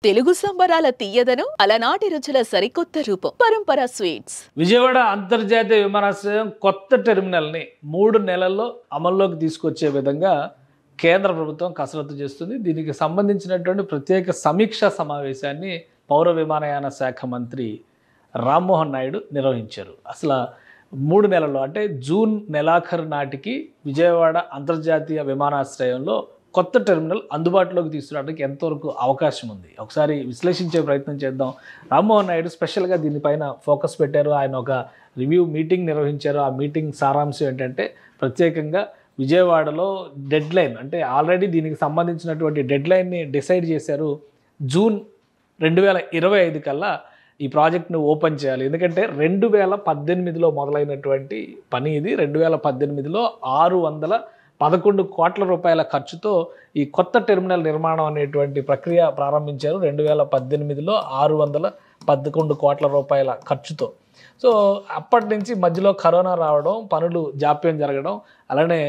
తెలుగు సంబరాల తీయదనం అలనాటి రుచుల సరికొత్త రూపం పరంపర స్వీట్స్. విజయవాడ అంతర్జాతీయ విమానాశ్రయం కొత్త టెర్మినల్ని 3 నెలల్లో అమల్లోకి తీసుకొచ్చే విధంగా కేంద్ర ప్రభుత్వం కసరత్తు చేస్తుంది. దీనికి సంబంధించినటువంటి ప్రత్యేక సమీక్షా సమావేశాన్ని పౌర విమానయాన శాఖ మంత్రి రామ్మోహన్ నాయుడు నిర్వహించారు. అసలు 3 నెలల్లో అంటే జూన్ నెలాఖరు నాటికి విజయవాడ అంతర్జాతీయ విమానాశ్రయంలో కొత్త టెర్మినల్ అందుబాటులోకి తీసుకురావడానికి ఎంతవరకు అవకాశం ఉంది, ఒకసారి విశ్లేషించే ప్రయత్నం చేద్దాం. రామ్మోహన్ నాయుడు స్పెషల్గా దీనిపైన ఫోకస్ పెట్టారు. ఆయన ఒక రివ్యూ మీటింగ్ నిర్వహించారు. ఆ మీటింగ్ సారాంశం ఏంటంటే ప్రత్యేకంగా విజయవాడలో డెడ్ లైన్, అంటే ఆల్రెడీ దీనికి సంబంధించినటువంటి డెడ్ లైన్ని డిసైడ్ చేశారు. జూన్ 2025 కల్లా ఈ ప్రాజెక్ట్ను ఓపెన్ చేయాలి. ఎందుకంటే 2018లో మొదలైనటువంటి పని ఇది. 2018లో 611 కోట్ల రూపాయల ఖర్చుతో ఈ కొత్త టెర్మినల్ నిర్మాణం అనేటువంటి ప్రక్రియ ప్రారంభించారు. 2018లో 611 కోట్ల రూపాయల ఖర్చుతో. సో అప్పటి నుంచి మధ్యలో కరోనా రావడం, పనులు జాప్యం జరగడం, అలానే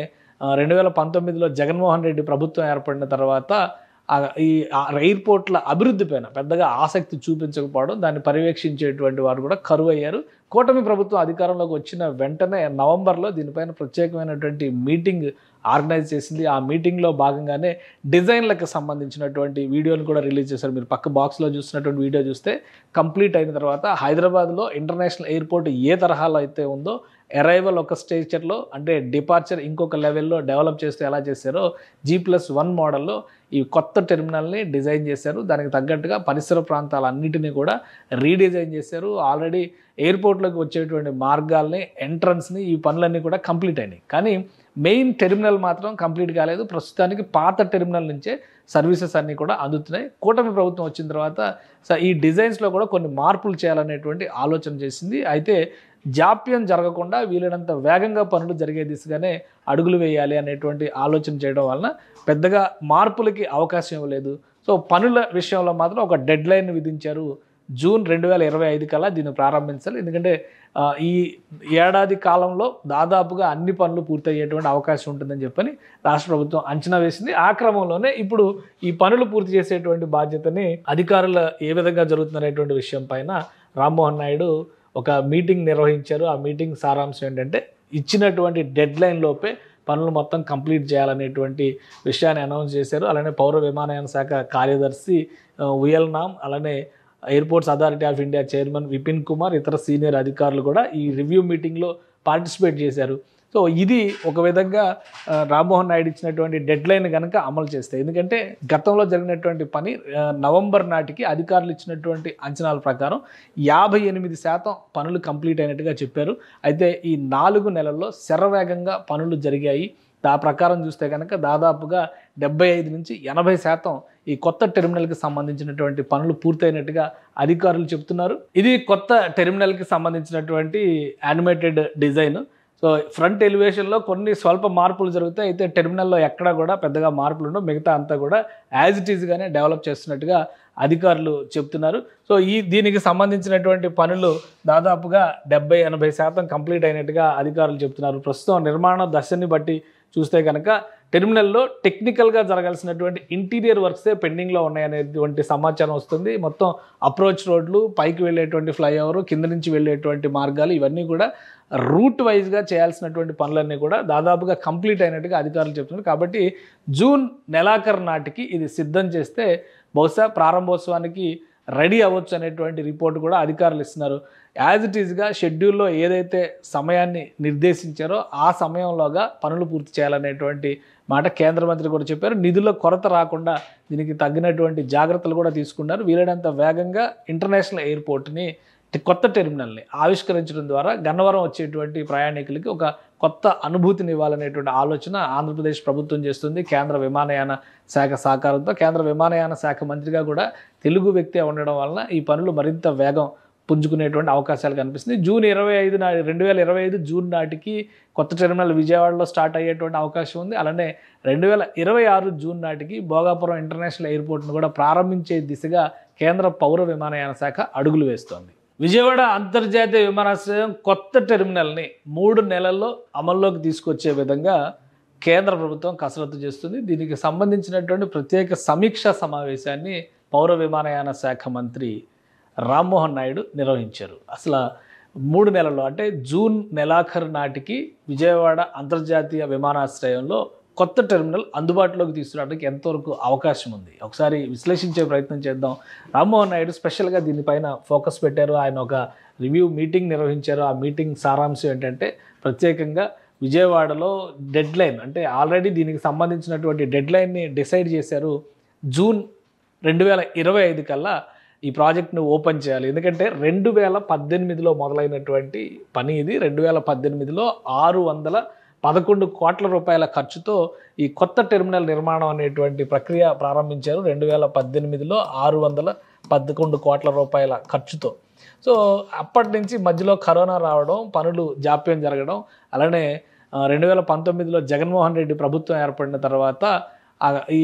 2019లో జగన్మోహన్ రెడ్డి ప్రభుత్వం ఏర్పడిన తర్వాత ఈ ఎయిర్పోర్ట్ల అభివృద్ధి పైన పెద్దగా ఆసక్తి చూపించకపోవడం, దాన్ని పర్యవేక్షించేటువంటి వారు కూడా కరువు అయ్యారు. కూటమి ప్రభుత్వం అధికారంలోకి వచ్చిన వెంటనే నవంబర్లో దీనిపైన ప్రత్యేకమైనటువంటి మీటింగ్ ఆర్గనైజ్ చేసింది. ఆ మీటింగ్లో భాగంగానే డిజైన్లకు సంబంధించినటువంటి వీడియోని కూడా రిలీజ్ చేశారు. మీరు పక్క బాక్స్లో చూసినటువంటి వీడియో చూస్తే కంప్లీట్ అయిన తర్వాత హైదరాబాద్లో ఇంటర్నేషనల్ ఎయిర్పోర్ట్ ఏ తరహాలో అయితే ఉందో, అరైవల్ ఒక స్టేచర్లో, అంటే డిపార్చర్ ఇంకొక లెవెల్లో డెవలప్ చేస్తే ఎలా చేశారో G+1 మోడల్లో ఈ కొత్త టెర్మినల్ని డిజైన్ చేశారు. దానికి తగ్గట్టుగా పరిసర ప్రాంతాలన్నింటినీ కూడా రీడిజైన్ చేశారు. ఆల్రెడీ ఎయిర్పోర్ట్లోకి వచ్చేటువంటి మార్గాల్ని, ఎంట్రన్స్ని, ఈ పనులన్నీ కూడా కంప్లీట్ అయినాయి. కానీ మెయిన్ టెర్మినల్ మాత్రం కంప్లీట్ కాలేదు. ప్రస్తుతానికి పాత టెర్మినల్ నుంచే సర్వీసెస్ అన్నీ కూడా అందుతున్నాయి. కూటమి ప్రభుత్వం వచ్చిన తర్వాత ఈ డిజైన్స్లో కూడా కొన్ని మార్పులు చేయాలనేటువంటి ఆలోచన చేసింది. అయితే జాప్యం జరగకుండా వీలైనంత వేగంగా పనులు జరిగే దిశగానే అడుగులు వేయాలి అనేటువంటి ఆలోచన చేయడం వలన పెద్దగా మార్పులకి అవకాశం ఇవ్వలేదు. సో పనుల విషయంలో మాత్రం ఒక డెడ్ లైన్ విధించారు. జూన్ 2025 కల్లా దీన్ని ప్రారంభించాలి. ఎందుకంటే ఈ ఏడాది కాలంలో దాదాపుగా అన్ని పనులు పూర్తయ్యేటువంటి అవకాశం ఉంటుందని చెప్పని రాష్ట్ర ప్రభుత్వం అంచనా వేసింది. ఆ క్రమంలోనే ఇప్పుడు ఈ పనులు పూర్తి చేసేటువంటి బాధ్యతని అధికారులు ఏ విధంగా జరుగుతుందనేటువంటి విషయం పైన రామ్మోహన్ నాయుడు ఒక మీటింగ్ నిర్వహించారు. ఆ మీటింగ్ సారాంశం ఏంటంటే ఇచ్చినటువంటి డెడ్ లైన్ లోపే పనులు మొత్తం కంప్లీట్ చేయాలనేటువంటి విషయాన్ని అనౌన్స్ చేశారు. అలానే పౌర విమానయాన శాఖ కార్యదర్శి ఉయల్ నామ్, అలానే airports authority of India chairman Vipin Kumar, ఇతర సీనియర్ అధికారులు కూడా ఈ రివ్యూ మీటింగ్లో పార్టిసిపేట్ చేశారు. సో ఇది ఒక విధంగా రామ్మోహన్ నాయుడు ఇచ్చినటువంటి డెడ్ లైన్ కనుక అమలు చేస్తే, ఎందుకంటే గతంలో జరిగినటువంటి పని నవంబర్ నాటికి అధికారులు ఇచ్చినటువంటి అంచనాల ప్రకారం 58% పనులు కంప్లీట్ అయినట్టుగా చెప్పారు. అయితే ఈ 4 నెలల్లో శరవేగంగా పనులు జరిగాయి. ఆ ప్రకారం చూస్తే కనుక దాదాపుగా 75 నుంచి 80% ఈ కొత్త టెర్మినల్కి సంబంధించినటువంటి పనులు పూర్తయినట్టుగా అధికారులు చెప్తున్నారు. ఇది కొత్త టెర్మినల్కి సంబంధించినటువంటి యానిమేటెడ్ డిజైన్. సో ఫ్రంట్ ఎలివేషన్లో కొన్ని స్వల్ప మార్పులు జరుగుతాయి. అయితే టెర్మినల్లో ఎక్కడా కూడా పెద్దగా మార్పులు ఉండవు. మిగతా అంతా కూడా యాజ్ ఇట్ ఈజ్గానే డెవలప్ చేస్తున్నట్టుగా అధికారులు చెప్తున్నారు. సో దీనికి సంబంధించినటువంటి పనులు దాదాపుగా 70-80% కంప్లీట్ అయినట్టుగా అధికారులు చెప్తున్నారు. ప్రస్తుతం నిర్మాణ దశని బట్టి చూస్తే కనుక టెర్మినల్లో టెక్నికల్గా జరగాల్సినటువంటి ఇంటీరియర్ వర్క్సే పెండింగ్లో ఉన్నాయనేటువంటి సమాచారం వస్తుంది. మొత్తం అప్రోచ్ రోడ్లు, పైకి వెళ్ళేటువంటి ఫ్లైఓవర్, కింద నుంచి వెళ్ళేటువంటి మార్గాలు, ఇవన్నీ కూడా రూట్ వైజ్గా చేయాల్సినటువంటి పనులన్నీ కూడా దాదాపుగా కంప్లీట్ అయినట్టుగా అధికారులు చెప్తున్నారు. కాబట్టి జూన్ నెలాఖరు నాటికి ఇది సిద్ధం చేస్తే బహుశా ప్రారంభోత్సవానికి రెడీ అవ్వచ్చు అనేటువంటి రిపోర్ట్ కూడా అధికారులు ఇస్తున్నారు. యాజ్ ఇట్ ఈజ్గా షెడ్యూల్లో ఏదైతే సమయాన్ని నిర్దేశించారో ఆ సమయంలోగా పనులు పూర్తి చేయాలనేటువంటి మాట కేంద్ర మంత్రి కూడా చెప్పారు. నిధుల కొరత రాకుండా దీనికి తగినటువంటి జాగ్రత్తలు కూడా తీసుకున్నారు. వీలైనంత వేగంగా ఇంటర్నేషనల్ ఎయిర్పోర్ట్ని, కొత్త టెర్మినల్ని ఆవిష్కరించడం ద్వారా గన్నవరం వచ్చేటువంటి ప్రయాణికులకి ఒక కొత్త అనుభూతిని ఇవ్వాలనేటువంటి ఆలోచన ఆంధ్రప్రదేశ్ ప్రభుత్వం చేస్తుంది. కేంద్ర విమానయాన శాఖ సహకారంతో కేంద్ర విమానయాన శాఖ మంత్రిగా కూడా తెలుగు వ్యక్తి ఉండడం వలన ఈ పనులు మరింత వేగం పుంజుకునేటువంటి అవకాశాలు కనిపిస్తుంది. జూన్ 2025 జూన్ నాటికి కొత్త టెర్మినల్ విజయవాడలో స్టార్ట్ అయ్యేటువంటి అవకాశం ఉంది. అలానే 2026 జూన్ నాటికి భోగాపురం ఇంటర్నేషనల్ ఎయిర్పోర్ట్ను కూడా ప్రారంభించే దిశగా కేంద్ర పౌర విమానయాన శాఖ అడుగులు వేస్తోంది. విజయవాడ అంతర్జాతీయ విమానాశ్రయం కొత్త టెర్మినల్ని 3 నెలల్లో అమల్లోకి తీసుకొచ్చే విధంగా కేంద్ర ప్రభుత్వం కసరత్తు చేస్తుంది. దీనికి సంబంధించినటువంటి ప్రత్యేక సమీక్షా సమావేశాన్ని పౌర విమానయాన శాఖ మంత్రి రామ్మోహన్ నాయుడు నిర్వహించారు. అసలు 3 నెలల్లో అంటే జూన్ నెలాఖరు నాటికి విజయవాడ అంతర్జాతీయ విమానాశ్రయంలో కొత్త టెర్మినల్ అందుబాటులోకి తీసుకురావడానికి ఎంతవరకు అవకాశం ఉంది, ఒకసారి విశ్లేషించే ప్రయత్నం చేద్దాం. రామ్మోహన్ నాయుడు స్పెషల్గా దీనిపైన ఫోకస్ పెట్టారు. ఆయన ఒక రివ్యూ మీటింగ్ నిర్వహించారు. ఆ మీటింగ్ సారాంశం ఏంటంటే ప్రత్యేకంగా విజయవాడలో డెడ్ లైన్, అంటే ఆల్రెడీ దీనికి సంబంధించినటువంటి డెడ్ లైన్ని డిసైడ్ చేశారు. జూన్ 2025 కల్లా ఈ ప్రాజెక్ట్ను ఓపెన్ చేయాలి. ఎందుకంటే 2018లో మొదలైనటువంటి పని ఇది. 2018లో 611 కోట్ల రూపాయల ఖర్చుతో ఈ కొత్త టెర్మినల్ నిర్మాణం అనేటువంటి ప్రక్రియ ప్రారంభించారు. 2018లో 611 కోట్ల రూపాయల ఖర్చుతో. సో అప్పటి నుంచి మధ్యలో కరోనా రావడం, పనులు జాప్యం జరగడం, అలానే 2019లో జగన్మోహన్ రెడ్డి ప్రభుత్వం ఏర్పడిన తర్వాత ఈ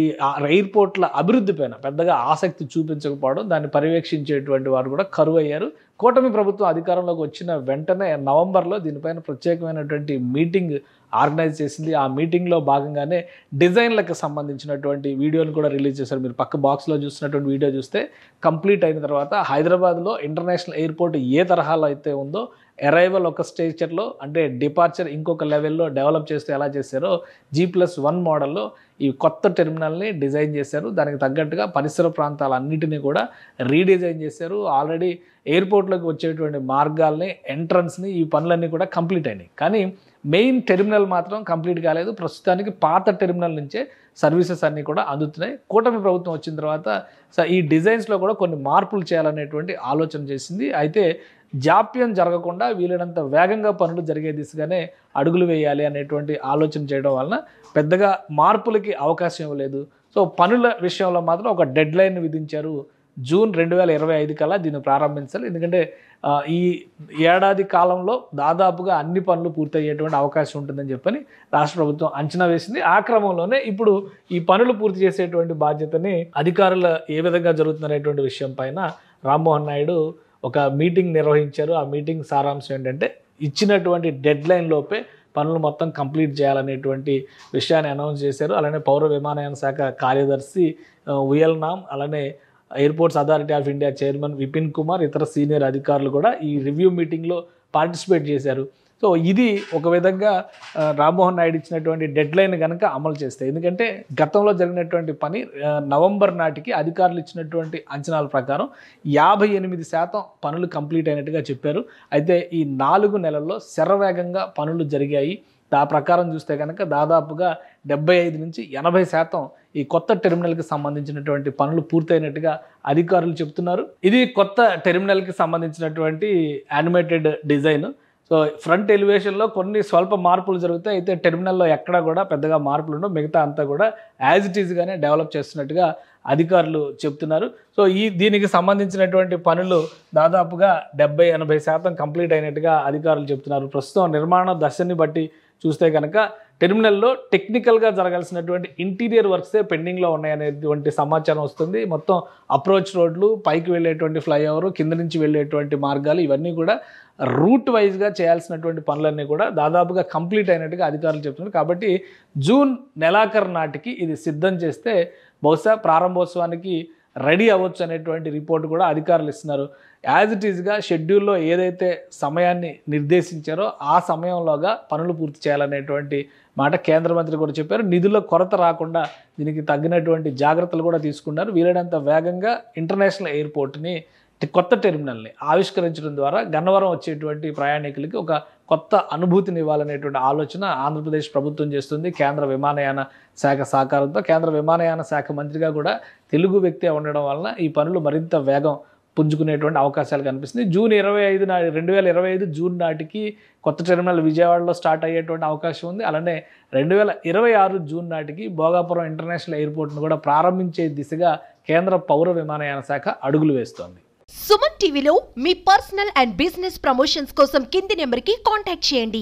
ఎయిర్పోర్ట్ల అభివృద్ధి పైన పెద్దగా ఆసక్తి చూపించకపోవడం, దాన్ని పర్యవేక్షించేటువంటి వారు కూడా కరువు అయ్యారు. కూటమి ప్రభుత్వం అధికారంలోకి వచ్చిన వెంటనే నవంబర్లో దీనిపైన ప్రత్యేకమైనటువంటి మీటింగ్ ఆర్గనైజ్ చేసింది. ఆ మీటింగ్లో భాగంగానే డిజైన్లకు సంబంధించినటువంటి వీడియోని కూడా రిలీజ్ చేశారు. మీరు పక్క బాక్స్లో చూస్తున్నటువంటి వీడియో చూస్తే కంప్లీట్ అయిన తర్వాత హైదరాబాద్లో ఇంటర్నేషనల్ ఎయిర్పోర్ట్ ఏ తరహాలో అయితే ఉందో అరైవల్ ఒక స్ట్రక్చర్లో, అంటే డిపార్చర్ ఇంకొక లెవెల్లో డెవలప్ చేస్తే ఎలా చేశారో G+1 మోడల్లో ఈ కొత్త టెర్మినల్ని డిజైన్ చేశారు. దానికి తగ్గట్టుగా పరిసర ప్రాంతాలన్నింటినీ కూడా రీడిజైన్ చేశారు. ఆల్రెడీ ఎయిర్పోర్ట్లోకి వచ్చేటువంటి మార్గాల్ని, ఎంట్రన్స్ని, ఈ పనులన్నీ కూడా కంప్లీట్ అయినాయి. కానీ మెయిన్ టెర్మినల్ మాత్రం కంప్లీట్ కాలేదు. ప్రస్తుతానికి పాత టెర్మినల్ నుంచే సర్వీసెస్ అన్నీ కూడా అందుతున్నాయి. కూటమి ప్రభుత్వం వచ్చిన తర్వాత ఈ డిజైన్స్లో కూడా కొన్ని మార్పులు చేయాలనేటువంటి ఆలోచన చేసింది. అయితే జాప్యం జరగకుండా వీలైనంత వేగంగా పనులు జరిగే దిశగానే అడుగులు వేయాలి అనేటువంటి ఆలోచన చేయడం వలన పెద్దగా మార్పులకి అవకాశం ఇవ్వలేదు. సో పనుల విషయంలో మాత్రం ఒక డెడ్ లైన్ విధించారు. జూన్ 2025 కల్లా దీన్ని ప్రారంభించాలి. ఎందుకంటే ఈ ఏడాది కాలంలో దాదాపుగా అన్ని పనులు పూర్తయ్యేటువంటి అవకాశం ఉంటుందని చెప్పని రాష్ట్ర ప్రభుత్వం అంచనా వేసింది. ఆ క్రమంలోనే ఇప్పుడు ఈ పనులు పూర్తి చేసేటువంటి బాధ్యతని అధికారులు ఏ విధంగా జరుగుతుందనేటువంటి విషయం పైన రామ్మోహన్ నాయుడు ఒక మీటింగ్ నిర్వహించారు. ఆ మీటింగ్ సారాంశం ఏంటంటే ఇచ్చినటువంటి డెడ్ లైన్ లోపే పనులు మొత్తం కంప్లీట్ చేయాలనేటువంటి విషయాన్ని అనౌన్స్ చేశారు. అలానే పౌర విమానయాన శాఖ కార్యదర్శి ఉయల్ నామ్, అలానే airports authority of India chairman Vipin Kumar, ఇతర సీనియర్ అధికారులు కూడా ఈ రివ్యూ మీటింగ్లో పార్టిసిపేట్ చేశారు. సో ఇది ఒక విధంగా రామ్మోహన్ నాయుడు ఇచ్చినటువంటి డెడ్ లైన్ కనుక అమలు చేస్తే, ఎందుకంటే గతంలో జరిగినటువంటి పని నవంబర్ నాటికి అధికారులు ఇచ్చినటువంటి అంచనాల ప్రకారం 58% పనులు కంప్లీట్ అయినట్టుగా చెప్పారు. అయితే ఈ 4 నెలల్లో శరవేగంగా పనులు జరిగాయి. ఆ ప్రకారం చూస్తే కనుక దాదాపుగా 75 నుంచి 80% ఈ కొత్త టెర్మినల్కి సంబంధించినటువంటి పనులు పూర్తయినట్టుగా అధికారులు చెప్తున్నారు. ఇది కొత్త టెర్మినల్కి సంబంధించినటువంటి యానిమేటెడ్ డిజైన్. సో ఫ్రంట్ ఎలివేషన్లో కొన్ని స్వల్ప మార్పులు జరుగుతాయి. అయితే టెర్మినల్లో ఎక్కడా కూడా పెద్దగా మార్పులు ఉండవు. మిగతా అంతా కూడా యాజ్ ఇట్ ఈజ్గానే డెవలప్ చేస్తున్నట్టుగా అధికారులు చెప్తున్నారు. సో దీనికి సంబంధించినటువంటి పనులు దాదాపుగా 70-80% కంప్లీట్ అయినట్టుగా అధికారులు చెప్తున్నారు. ప్రస్తుతం నిర్మాణ దశని బట్టి చూస్తే కనుక టెర్మినల్లో టెక్నికల్గా జరగాల్సినటువంటి ఇంటీరియర్ వర్క్సే పెండింగ్లో ఉన్నాయనేటువంటి సమాచారం వస్తుంది. మొత్తం అప్రోచ్ రోడ్లు, పైకి వెళ్ళేటువంటి ఫ్లైఓవర్, కింద నుంచి వెళ్ళేటువంటి మార్గాలు, ఇవన్నీ కూడా రూట్ వైజ్గా చేయాల్సినటువంటి పనులన్నీ కూడా దాదాపుగా కంప్లీట్ అయినట్టుగా అధికారులు చెప్తున్నారు. కాబట్టి జూన్ నెలాఖరు నాటికి ఇది సిద్ధం చేస్తే బహుశా ప్రారంభోత్సవానికి రెడీ అవ్వచ్చు అనేటువంటి రిపోర్ట్ కూడా అధికారులు ఇస్తున్నారు. యాజ్ ఇట్ ఈజ్గా షెడ్యూల్లో ఏదైతే సమయాన్ని నిర్దేశించారో ఆ సమయంలోగా పనులు పూర్తి చేయాలనేటువంటి మాట కేంద్ర మంత్రి కూడా చెప్పారు. నిధుల కొరత రాకుండా దీనికి తగినటువంటి జాగ్రత్తలు కూడా తీసుకున్నారు. వీలైనంత వేగంగా ఇంటర్నేషనల్ ఎయిర్పోర్ట్ని, కొత్త టెర్మినల్ని ఆవిష్కరించడం ద్వారా గన్నవరం వచ్చేటువంటి ప్రయాణికులకి ఒక కొత్త అనుభూతిని ఇవ్వాలనేటువంటి ఆలోచన ఆంధ్రప్రదేశ్ ప్రభుత్వం చేస్తుంది. కేంద్ర విమానయాన శాఖ సహకారంతో కేంద్ర విమానయాన శాఖ మంత్రిగా కూడా తెలుగు వ్యక్తి ఉండడం వలన ఈ పనులు మరింత వేగం పుంజుకునేటువంటి అవకాశాలు కనిపిస్తుంది. జూన్ 2025 జూన్ నాటికి కొత్త టెర్మినల్ విజయవాడలో స్టార్ట్ అయ్యేటువంటి అవకాశం ఉంది. అలానే 2026 జూన్ నాటికి భోగాపురం ఇంటర్నేషనల్ ఎయిర్పోర్ట్ను కూడా ప్రారంభించే దిశగా కేంద్ర పౌర విమానయాన శాఖ అడుగులు వేస్తోంది. సుమన్ టీవీలో మీ పర్సనల్ అండ్ బిజినెస్ ప్రమోషన్స్ కోసం కింది నెంబర్కి కాంటాక్ట్ చేయండి.